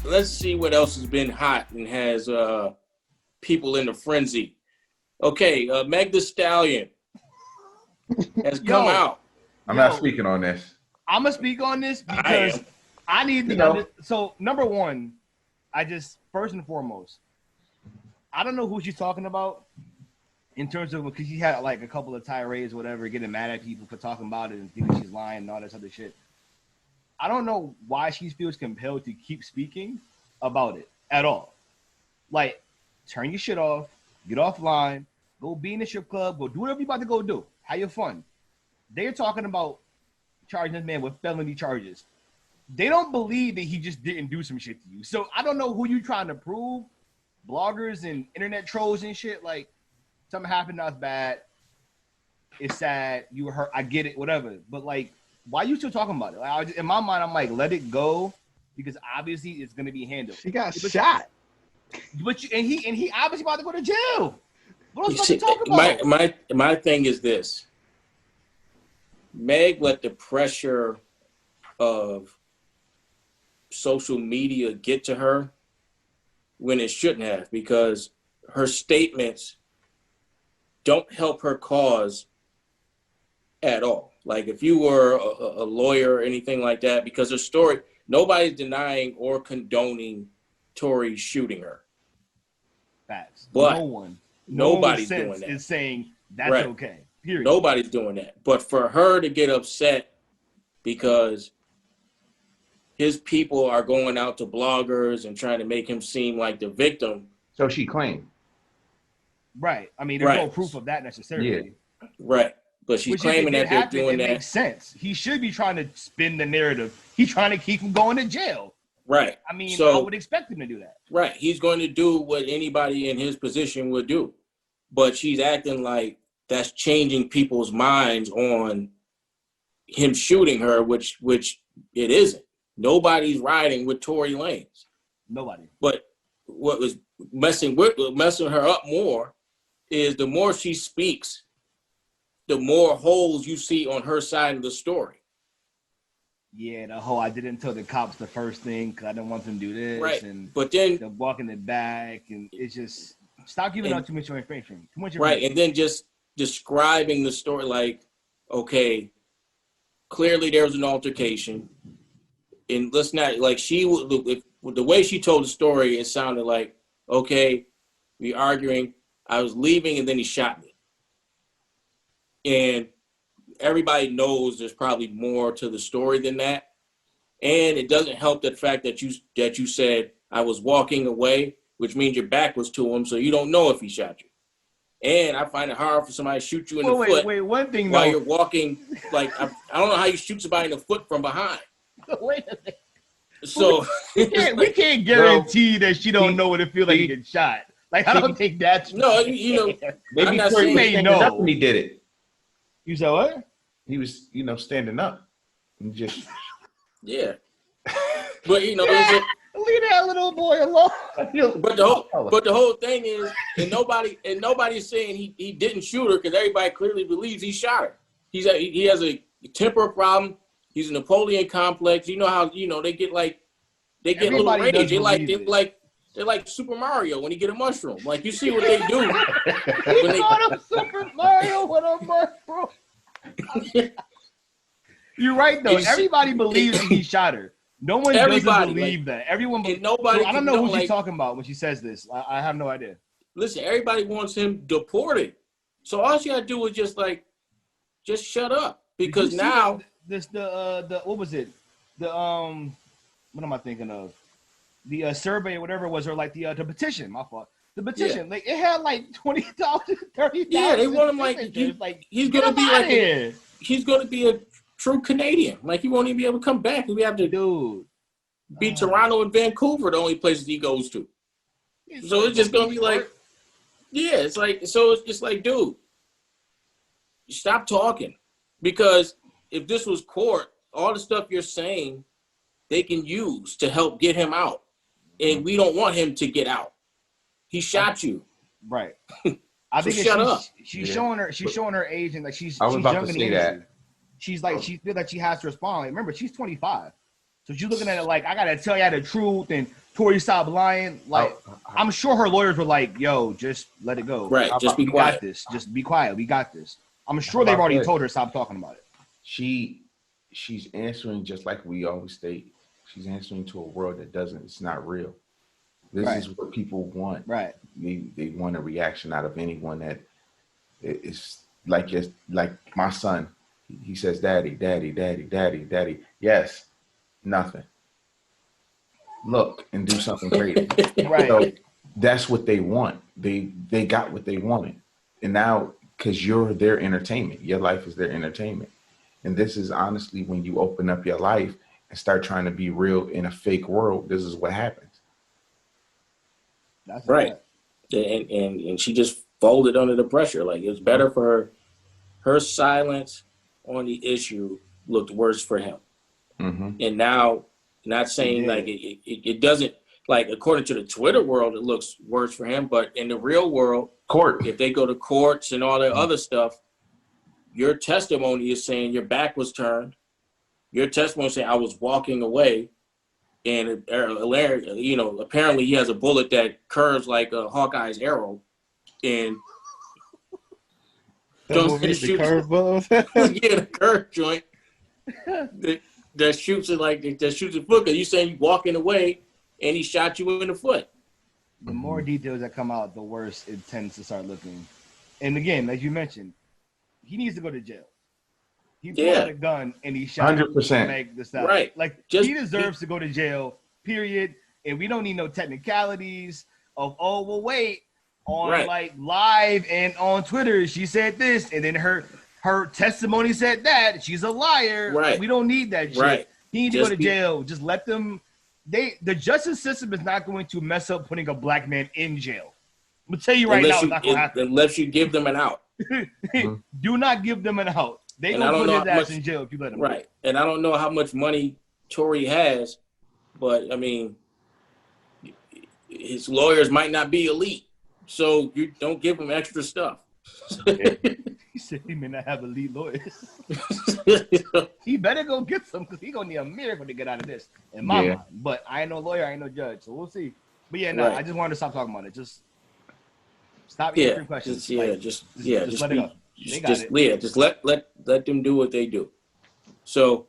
let's see what else has been hot and has people in a frenzy. Okay, Meg Thee Stallion has come out. I'm not speaking on this. I'm gonna speak on this because I need to. So number one, first and foremost, I don't know who she's talking about in terms of because she had like a couple of tirades, whatever, getting mad at people for talking about it and thinking she's lying and all this other shit. I don't know why she feels compelled to keep speaking about it at all. Like, turn your shit off, get offline, go be in the strip club, go do whatever you about to go do. Have your fun. They're talking about charging this man with felony charges. They don't believe that he just didn't do some shit to you. So I don't know who you trying to prove. Bloggers and internet trolls and shit. Like, something happened, that's bad. It's sad. You were hurt. I get it, whatever. But like, why are you still talking about it? Like, in my mind, I'm like, let it go because obviously it's gonna be handled. She got shot. But he obviously about to go to jail. What else to talk about? My thing is this. Meg let the pressure of social media get to her when it shouldn't have, because her statements don't help her cause at all. Like if you were a lawyer or anything like that, because her story, nobody's denying or condoning Tory shooting her. Facts. But nobody's doing that. Is saying that's okay. Period. Nobody's doing that. But for her to get upset because his people are going out to bloggers and trying to make him seem like the victim. So she claimed. Right. I mean, there's no proof of that necessarily. Yeah. Right. But she's claiming that they're doing that. It makes sense. He should be trying to spin the narrative. He's trying to keep him going to jail. Right. I mean, I would expect him to do that. Right. He's going to do what anybody in his position would do. But she's acting like that's changing people's minds on him shooting her, which it isn't. Nobody's riding with Tory Lanez. Nobody. But what was messing her up more is the more she speaks, the more holes you see on her side of the story. Yeah, the whole I didn't tell the cops the first thing because I didn't want them to do this. Right. And but then they're walking it back, and it's just stop giving out too much information. Too much information. Right, and then just describing the story like, okay, clearly there was an altercation, and let's not like the way she told the story, it sounded like, okay, we arguing, I was leaving, and then he shot me, and everybody knows there's probably more to the story than that, and it doesn't help the fact that you said I was walking away, which means your back was to him, so you don't know if he shot you. And I find it hard for somebody to shoot you in the foot. Wait, one thing while you're walking, like I don't know how you shoot somebody in the foot from behind. Wait a minute. So we can't guarantee that she don't know what it feels like to get shot. Like I don't think that's maybe I'm not saying he know when he did it. You said what? He was, standing up and just But leave that little boy alone. But the whole thing is, and nobody's saying he didn't shoot her because everybody clearly believes he shot her. He has a temper problem. He's a Napoleon complex. You know how they get a little rage. They're like Super Mario when he get a mushroom. Like you see what they do. He called him Super Mario with a mushroom. You're right though. Everybody believes he shot her. No one doesn't believe that. Everyone believes. Nobody. I don't know who she's talking about when she says this. I have no idea. Listen, everybody wants him deported. So all you gotta do is just shut up. Because now the what was it? The what am I thinking of? The survey or whatever it was, or like the petition. My fault. The petition, like it had like 20,000, 30,000. Yeah, they want him he's gonna be he's gonna be a true Canadian. Like he won't even be able to come back. We have to be Toronto and Vancouver, the only places he goes to. So it's just gonna be like, it's just like, dude, stop talking. Because if this was court, all the stuff you're saying, they can use to help get him out. And we don't want him to get out. He shot you. Right. I think shut up. She's showing her age, and like she's about younger to than say that. She's like she feels like she has to respond. Like, remember, she's 25. So she's looking at it like, I gotta tell you the truth, and Tory, stop lying. Like, I'm sure her lawyers were like, yo, just let it go. Right, just be quiet. We got this. Just be quiet. We got this. I'm sure they've already told her stop talking about it. She's answering just like we always state. She's answering to a world that doesn't. It's not real. This is what people want. Right. They want a reaction out of anyone that is like my son. He says, "Daddy, daddy, daddy, daddy, daddy." Yes, nothing. Look and do something great. Right. So that's what they want. They got what they wanted, and now because you're their entertainment, your life is their entertainment, and this is honestly when you open up your life and start trying to be real in a fake world. This is what happens. That's right. And she just folded under the pressure. Like, it was better for her. Her silence on the issue looked worse for him. Mm-hmm. And now, not saying like it doesn't, like, according to the Twitter world, it looks worse for him. But in the real world, if they go to courts and all that other stuff, your testimony is saying your back was turned. Your testimony is saying I was walking away. And, you know, apparently he has a bullet that curves like a Hawkeye's arrow. And the curve bullet? yeah, the curve joint that shoots it like that shoots a foot. Because you saying you walking away and he shot you in the foot. The more details that come out, the worse it tends to start looking. And again, as you mentioned, he needs to go to jail. He pulled out a gun and he shot 100%. Meg Thee Stallion. Right. Like, he deserves to go to jail, period. And we don't need no technicalities of, oh, well, wait, on like live and on Twitter, she said this, and then her testimony said that. She's a liar. Right. We don't need that shit. Right. He needs to go to jail. Just let them. The justice system is not going to mess up putting a black man in jail. I'm gonna tell you right now, it's not gonna happen. Unless you give them an out. Do not give them an out. They gonna put his ass in jail if you let him. Right. And I don't know how much money Tory has, but I mean, his lawyers might not be elite, so you don't give him extra stuff. He said he may not have elite lawyers. He better go get some, because he gonna need a miracle to get out of this, in my mind. But I ain't no lawyer, I ain't no judge, so we'll see. But yeah, no, I just wanted to stop talking about it. Just stop answering questions. Just let it go. They got it. Just let them do what they do. So